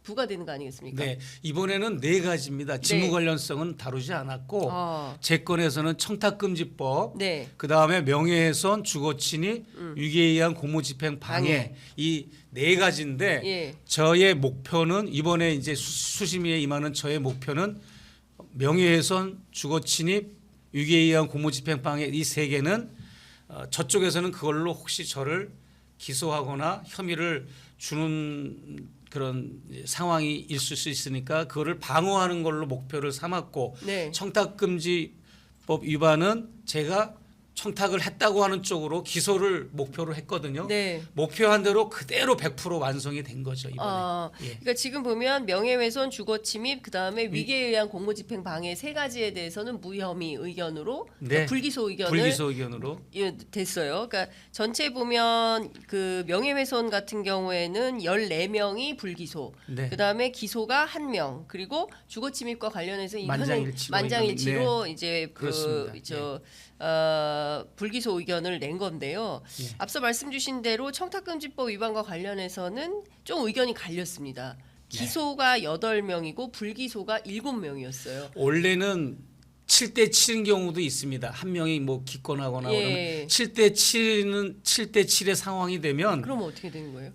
부과되는 거 아니겠습니까? 네, 이번에는 네 가지입니다. 직무 네. 관련성은 다루지 않았고 아, 제건에서는 청탁금지법, 네. 그 다음에 명예훼손, 주거침입, 위계에 의한 공무집행 방해 이 네 가지인데 예. 저의 목표는 이번에 이제 수심위에 임하는 저의 목표는 명예훼손, 주거침입, 위계에 의한 공무집행 방해 이 세 개는 저쪽에서는 그걸로 혹시 저를 기소하거나 혐의를 주는 그런 상황이 있을 수 있으니까 그거를 방어하는 걸로 목표를 삼았고 네. 청탁금지법 위반은 제가 청탁을 했다고 하는 쪽으로 기소를 목표로 했거든요. 네. 목표한 대로 그대로 100% 완성이 된 거죠 이번에. 예. 그러니까 지금 보면 명예훼손, 주거침입, 그다음에 위계에 의한 공무집행 방해 세 가지에 대해서는 무혐의 의견으로 네. 그러니까 불기소 의견을 불기소 의견으로 됐어요. 그러니까 전체 보면 그 명예훼손 같은 경우에는 14명이 불기소. 네. 그다음에 기소가 1명. 그리고 주거침입과 관련해서 이 만장일치로 만장일치로 이제 그렇습니다. 불기소 의견을 낸 건데요. 예. 앞서 말씀 주신 대로 청탁금지법 위반과 관련해서는 좀 의견이 갈렸습니다. 기소가 8명이고 불기소가 7명이었어요. 원래는 7대 7인 경우도 있습니다. 한 명이 뭐 기권하거나 예. 그러면 7대 7은 7대 7의 상황이 되면 그러면 어떻게 되는 거예요?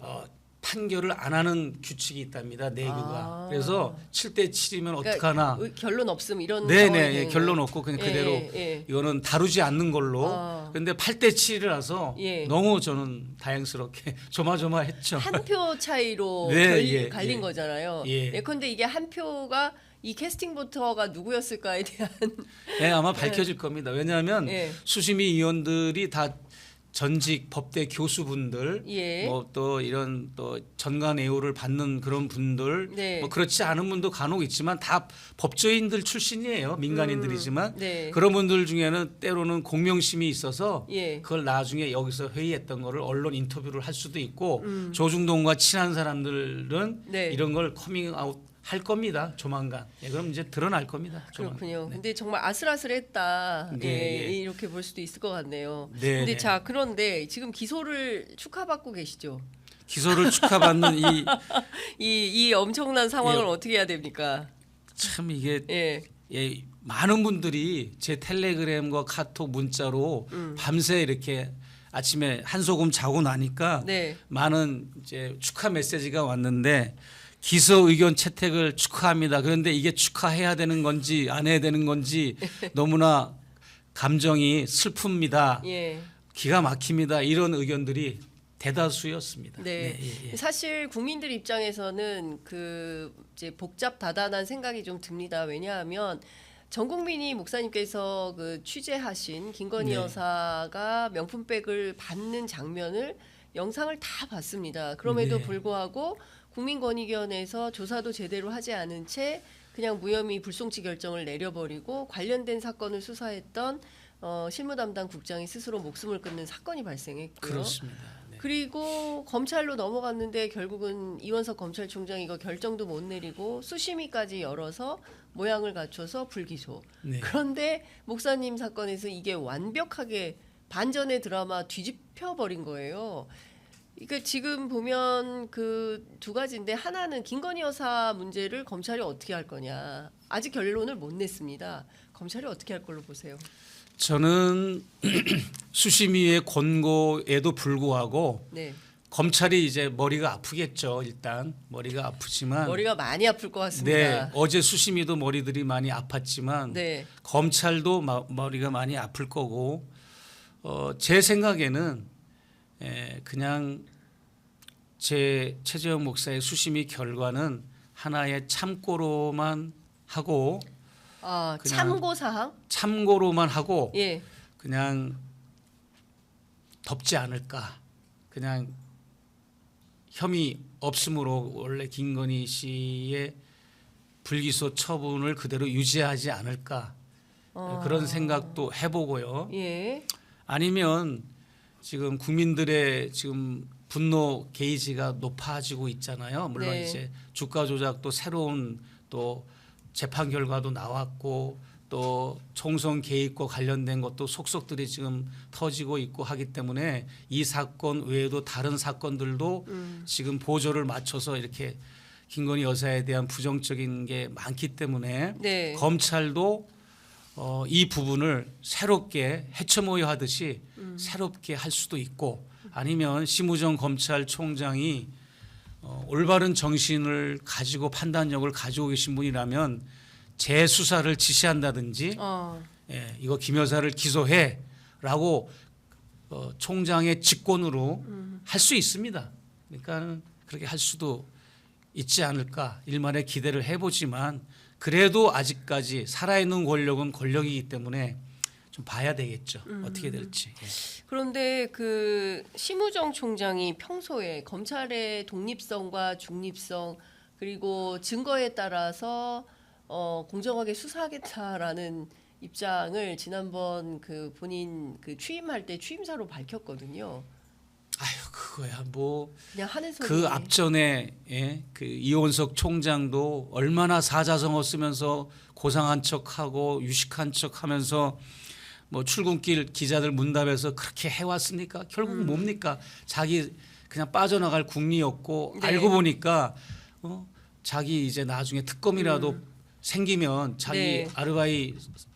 판결을 안 하는 규칙이 있답니다. 내규가. 그래서 7대 7이면 그러니까 어떡하나. 결론 없음 이런 상황이 네네 되는 결론 거예요. 없고 그냥 예, 그대로 예. 이거는 다루지 않는 걸로. 근데 근데 8대 7이라서 예. 너무 저는 다행스럽게 조마조마했죠. 한 표 차이로 네, 갈린 예. 거잖아요. 예. 예컨대 이게 한 표가 이 캐스팅 보터가 누구였을까에 대한 네, 아마 밝혀질 겁니다. 왜냐하면 예. 수심위 위원들이 다 전직 법대 교수분들, 예. 뭐 또 이런 또 전관 애호를 받는 그런 분들, 네. 뭐 그렇지 않은 분도 간혹 있지만 다 법조인들 출신이에요. 민간인들이지만 네. 그런 분들 중에는 때로는 공명심이 있어서 예. 그걸 나중에 여기서 회의했던 거를 언론 인터뷰를 할 수도 있고 조중동과 친한 사람들은 네. 이런 걸 커밍아웃 할 겁니다. 조만간. 예, 그럼 이제 드러날 겁니다. 조만간. 그렇군요. 네. 근데 정말 아슬아슬했다. 네, 예, 예. 이렇게 볼 수도 있을 것 같네요. 네, 근데 네. 자 그런데 지금 기소를 축하받고 계시죠? 기소를 축하받는 이 엄청난 상황을 예. 어떻게 해야 됩니까? 참 이게 예. 예, 많은 분들이 제 텔레그램과 카톡 문자로 밤새 이렇게 아침에 한 소금 자고 나니까 네. 많은 이제 축하 메시지가 왔는데 기소 의견 채택을 축하합니다. 그런데 이게 축하해야 되는 건지 안 해야 되는 건지 너무나 감정이 슬픕니다. 예. 기가 막힙니다. 이런 의견들이 대다수였습니다. 네. 예. 사실 국민들 입장에서는 그 이제 복잡 다단한 생각이 좀 듭니다. 왜냐하면 전 국민이 목사님께서 그 취재하신 김건희 네. 여사가 명품백을 받는 장면을 영상을 다 봤습니다. 그럼에도 네. 불구하고 국민권익위원회에서 조사도 제대로 하지 않은 채 그냥 무혐의 불송치 결정을 내려버리고 관련된 사건을 수사했던 실무 담당 국장이 스스로 목숨을 끊는 사건이 발생했고요. 그렇습니다. 네. 그리고 검찰로 넘어갔는데 결국은 이원석 검찰총장이 이거 결정도 못 내리고 수심위까지 열어서 모양을 갖춰서 불기소. 네. 그런데 목사님 사건에서 이게 완벽하게 반전의 드라마 뒤집혀 버린 거예요. 그러니까 지금 보면 그 두 가지인데 하나는 김건희 여사 문제를 검찰이 어떻게 할 거냐. 아직 결론을 못 냈습니다. 검찰이 어떻게 할 걸로 보세요? 저는 수심위의 권고에도 불구하고 네. 검찰이 이제 머리가 아프겠죠. 일단 머리가 아프지만 머리가 많이 아플 것 네, 같습니다. 어제 수심위도 머리들이 많이 아팠지만 네. 검찰도 머리가 많이 아플 거고 제 생각에는 그냥 제 최재형 목사의 수심위 결과는 하나의 참고로만 하고 그냥 참고 사항? 참고로만 하고 예. 그냥 덮지 않을까. 그냥 혐의 없음으로 원래 김건희 씨의 불기소 처분을 그대로 유지하지 않을까. 그런 생각도 해보고요. 예. 아니면 지금 국민들의 지금 분노 게이지가 높아지고 있잖아요. 물론 네. 이제 주가 조작도 새로운 또 재판 결과도 나왔고 또 총선 개입과 관련된 것도 속속들이 지금 터지고 있고 하기 때문에 이 사건 외에도 다른 사건들도 지금 보조를 맞춰서 이렇게 김건희 여사에 대한 부정적인 게 많기 때문에 네. 검찰도 이 부분을 새롭게 해처모여 하듯이 새롭게 할 수도 있고 아니면 심우정 검찰총장이 올바른 정신을 가지고 판단력을 가지고 계신 분이라면 재수사를 지시한다든지 예, 이거 김 여사를 기소해라고 총장의 직권으로 할 수 있습니다. 그러니까 그렇게 할 수도 있지 않을까 일말의 기대를 해보지만 그래도 아직까지 살아있는 권력은 권력이기 때문에 좀 봐야 되겠죠. 어떻게 될지. 예. 그런데 그 심우정 총장이 평소에 검찰의 독립성과 중립성 그리고 증거에 따라서 공정하게 수사하겠다라는 입장을 지난번 그 본인 그 취임할 때 취임사로 밝혔거든요. 아유 그거야 뭐 그냥 하는 소리. 그 앞전에 예, 그 이원석 총장도 얼마나 사자성어 쓰면서 고상한 척하고 유식한 척하면서 뭐 출근길 기자들 문답에서 그렇게 해왔습니까? 결국 뭡니까? 자기 그냥 빠져나갈 국리였고 네. 알고 보니까 자기 이제 나중에 특검이라도 생기면 자기 네. 아르바이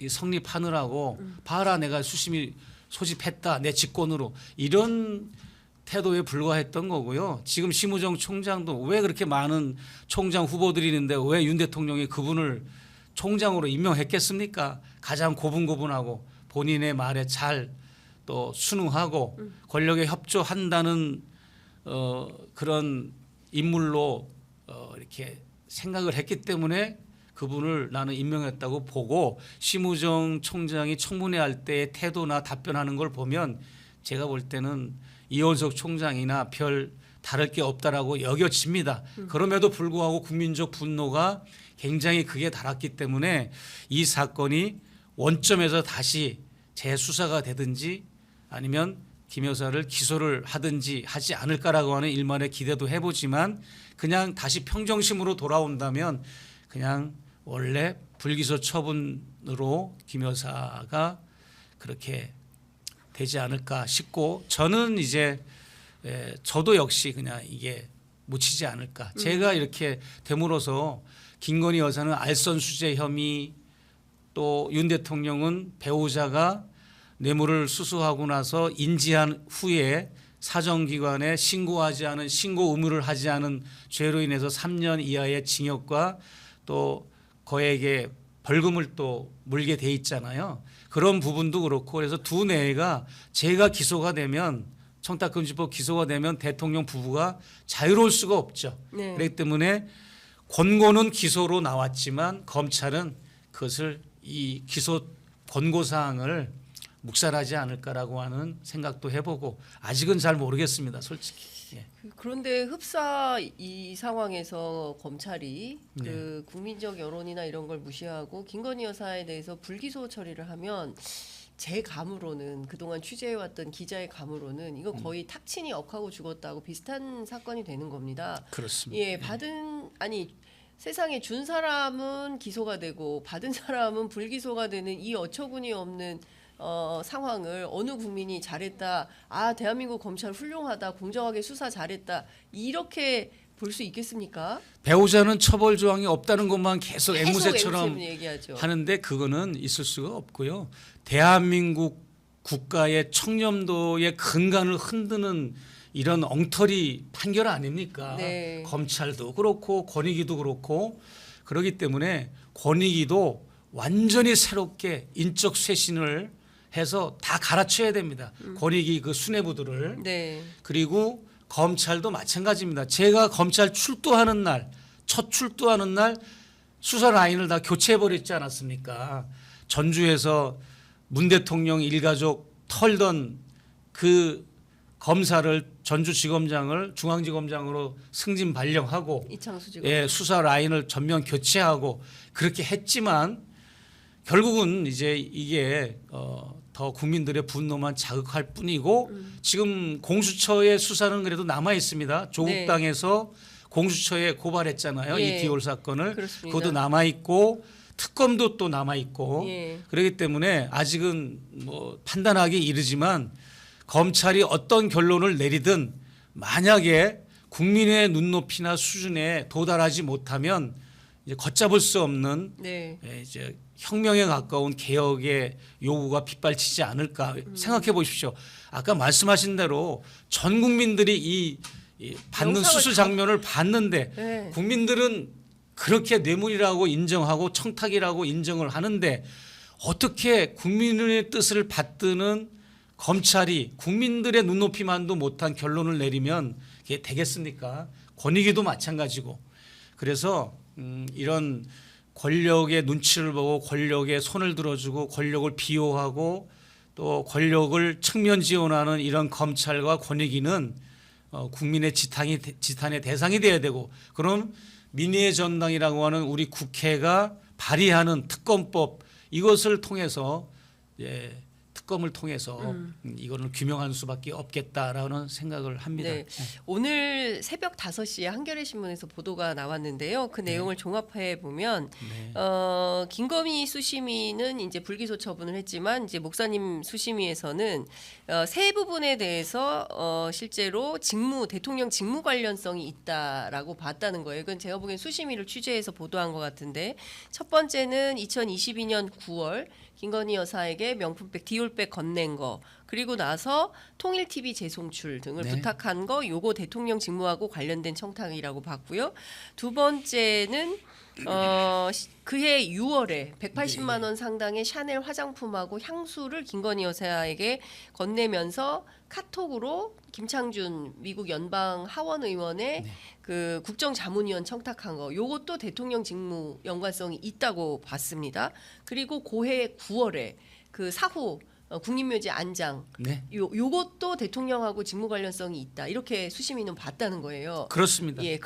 성립하느라고 봐라 내가 수심이 소집했다 내 직권으로 이런 태도에 불과했던 거고요. 지금 심우정 총장도 왜 그렇게 많은 총장 후보들이 있는데 왜 윤 대통령이 그분을 총장으로 임명했겠습니까? 가장 고분고분하고 본인의 말에 잘 또 순응하고 권력에 협조한다는 그런 인물로 이렇게 생각을 했기 때문에 그분을 나는 임명했다고 보고 심우정 총장이 청문회 할 때의 태도나 답변하는 걸 보면 제가 볼 때는 이원석 총장이나 별 다를 게 없다라고 여겨집니다. 그럼에도 불구하고 국민적 분노가 굉장히 크게 달았기 때문에 이 사건이 원점에서 다시 재수사가 되든지 아니면 김 여사를 기소를 하든지 하지 않을까라고 하는 일말의 기대도 해보지만 그냥 다시 평정심으로 돌아온다면 그냥 원래 불기소 처분으로 김 여사가 그렇게 되지 않을까 싶고 저는 이제 저도 역시 그냥 이게 묻히지 않을까. 제가 이렇게 됨으로써 김건희 여사는 알선수재 혐의 또 윤 대통령은 배우자가 뇌물을 수수하고 나서 인지한 후에 사정기관에 신고하지 않은 신고 의무를 하지 않은 죄로 인해서 3년 이하의 징역과 또 거액의 벌금을 또 물게 돼 있잖아요. 그런 부분도 그렇고 그래서 두 내가 제가 기소가 되면 청탁금지법 기소가 되면 대통령 부부가 자유로울 수가 없죠. 네. 그렇기 때문에 권고는 기소로 나왔지만 검찰은 그것을 이 기소 권고 사항을 묵살하지 않을까라고 하는 생각도 해보고 아직은 잘 모르겠습니다, 솔직히. 예. 그런데 흡사 이 상황에서 검찰이 그 국민적 여론이나 이런 걸 무시하고 김건희 여사에 대해서 불기소 처리를 하면 제 감으로는 그동안 취재해왔던 기자의 감으로는 이거 거의 탁친이 억하고 죽었다고 비슷한 사건이 되는 겁니다. 그렇습니다. 예, 세상에 준 사람은 기소가 되고 받은 사람은 불기소가 되는 이 어처구니 없는 상황을 어느 국민이 잘했다, 대한민국 검찰 훌륭하다, 공정하게 수사 잘했다 이렇게 볼 수 있겠습니까? 배우자는 처벌 조항이 없다는 것만 계속 앵무새처럼 얘기하죠. 하는데 그거는 있을 수가 없고요. 대한민국 국가의 청렴도의 근간을 흔드는 이런 엉터리 판결 아닙니까? 네. 검찰도 그렇고 권익위도 그렇고 그렇기 때문에 권익위도 완전히 새롭게 인적 쇄신을 해서 다 갈아쳐야 됩니다. 권익위 그 수뇌부들을. 네. 그리고 검찰도 마찬가지입니다. 제가 검찰 출두하는 날, 첫 출두하는 날 수사 라인을 다 교체해버렸지 않았습니까? 전주에서 문 대통령 일가족 털던 그 검사를 전주지검장을 중앙지검장으로 승진 발령하고 이창수 지검. 예, 수사 라인을 전면 교체하고 그렇게 했지만 결국은 이제 이게 더 국민들의 분노만 자극할 뿐이고 지금 공수처의 수사는 그래도 남아 있습니다. 조국당에서 공수처에 고발했잖아요. 예. 이티올 사건을. 그렇습니다. 그것도 남아 있고 특검도 또 남아 있고 예. 그렇기 때문에 아직은 뭐 판단하기 이르지만 검찰이 어떤 결론을 내리든 만약에 국민의 눈높이나 수준에 도달하지 못하면 이제 걷잡을 수 없는 네. 이제 혁명에 가까운 개혁의 요구가 빗발치지 않을까 생각해 보십시오. 아까 말씀하신 대로 전 국민들이 이 받는 영상을 수술 다- 장면을 봤는데 네. 국민들은 그렇게 뇌물이라고 인정하고 청탁이라고 인정을 하는데 어떻게 국민의 뜻을 받드는 검찰이 국민들의 눈높이만도 못한 결론을 내리면 이게 되겠습니까? 권익위도 마찬가지고. 그래서 이런 권력의 눈치를 보고 권력의 손을 들어주고 권력을 비호하고 또 권력을 측면 지원하는 이런 검찰과 권익위는 국민의 지탄의 대상이 돼야 되고, 그럼 민의의 전당이라고 하는 우리 국회가 발의하는 특검법, 이것을 통해서 특검을 통해서 이거를 규명할 수밖에 없겠다라는 생각을 합니다. 네. 오늘 새벽 5시에 한겨레 신문에서 보도가 나왔는데요. 그 내용을 종합해 보면 네. 김건희 수심위는 이제 불기소 처분을 했지만 이제 목사님 수심위에서는 세 부분에 대해서 실제로 대통령 직무 관련성이 있다라고 봤다는 거예요. 이건 제가 보기엔 수심위를 취재해서 보도한 것 같은데, 첫 번째는 2022년 9월 김건희 여사에게 명품백 디올백 건넨 거, 그리고 나서 통일 TV 재송출 등을 네. 부탁한 거, 요거 대통령 직무하고 관련된 청탁이라고 봤고요. 두 번째는 그해 6월에 180만 원 상당의 샤넬 화장품하고 향수를 김건희 여사에게 건네면서 카톡으로 김창준 미국 연방 하원 의원의 그 국정자문위원 청탁한 거, 요것도 대통령 직무 연관성이 있다고 봤습니다. 그리고 고해 9월에 그 사후 국립묘지 안장, 네. 요것도 대통령하고 직무 관련성이 있다, 이렇게 수심위는 봤다는 거예요. 그렇습니다. 예, 네.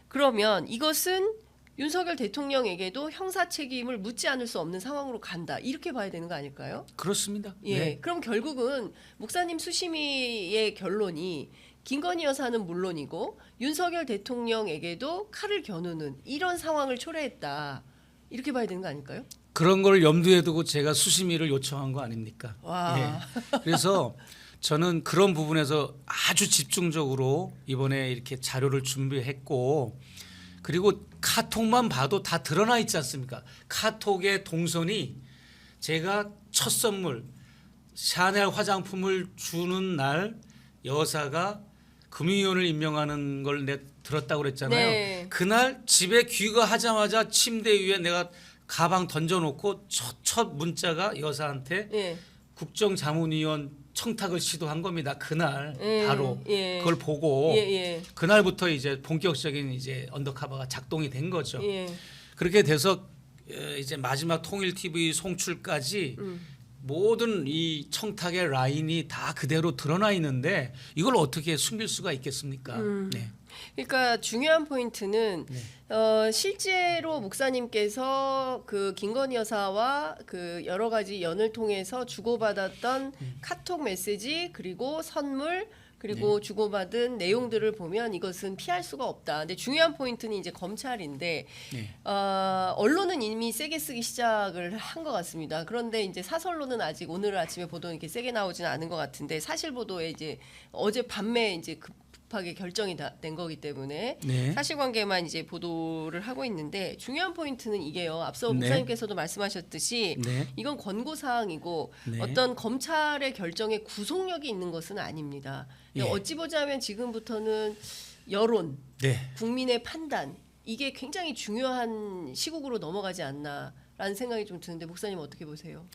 그러면 이것은 윤석열 대통령에게도 형사 책임을 묻지 않을 수 없는 상황으로 간다, 이렇게 봐야 되는 거 아닐까요? 그렇습니다. 예, 네. 그럼 결국은 목사님 수심위의 결론이 김건희 여사는 물론이고 윤석열 대통령에게도 칼을 겨누는 이런 상황을 초래했다, 이렇게 봐야 되는 거 아닐까요? 그런 걸 염두에 두고 제가 수심위를 요청한 거 아닙니까? 와. 예. 그래서 저는 그런 부분에서 아주 집중적으로 이번에 이렇게 자료를 준비했고, 그리고 카톡만 봐도 다 드러나 있지 않습니까? 카톡의 동선이 제가 첫 선물 샤넬 화장품을 주는 날 여사가 금융위원을 임명하는 걸 내가 들었다고 그랬잖아요. 네. 그날 집에 귀가하자마자 침대 위에 내가 가방 던져놓고 첫 문자가 여사한테 예. 국정자문위원 청탁을 시도한 겁니다. 그날 예, 바로 예. 그걸 보고 예. 그날부터 이제 본격적인 이제 언더커버가 작동이 된 거죠. 예. 그렇게 돼서 이제 마지막 통일 TV 송출까지 모든 이 청탁의 라인이 다 그대로 드러나 있는데 이걸 어떻게 숨길 수가 있겠습니까? 네. 그러니까 중요한 포인트는 실제로 목사님께서 그 김건희 여사와 그 여러 가지 연을 통해서 주고받았던 카톡 메시지, 그리고 선물, 그리고 주고받은 내용들을 보면 이것은 피할 수가 없다. 근데 중요한 포인트는 이제 검찰인데 네. 언론은 이미 세게 쓰기 시작을 한 것 같습니다. 그런데 이제 사설로는 아직 오늘 아침에 보도는 이렇게 세게 나오지는 않은 것 같은데, 사실 보도에 이제 어제 밤에 이제 급하게 결정이 된 거기 때문에 네. 사실관계만 이제 보도를 하고 있는데, 중요한 포인트는 이게요. 앞서 네. 목사님께서도 말씀하셨듯이 네. 이건 권고 사항이고 네. 어떤 검찰의 결정에 구속력이 있는 것은 아닙니다. 예. 어찌 보자면 지금부터는 여론, 네. 국민의 판단, 이게 굉장히 중요한 시국으로 넘어가지 않나라는 생각이 좀 드는데, 목사님 어떻게 보세요?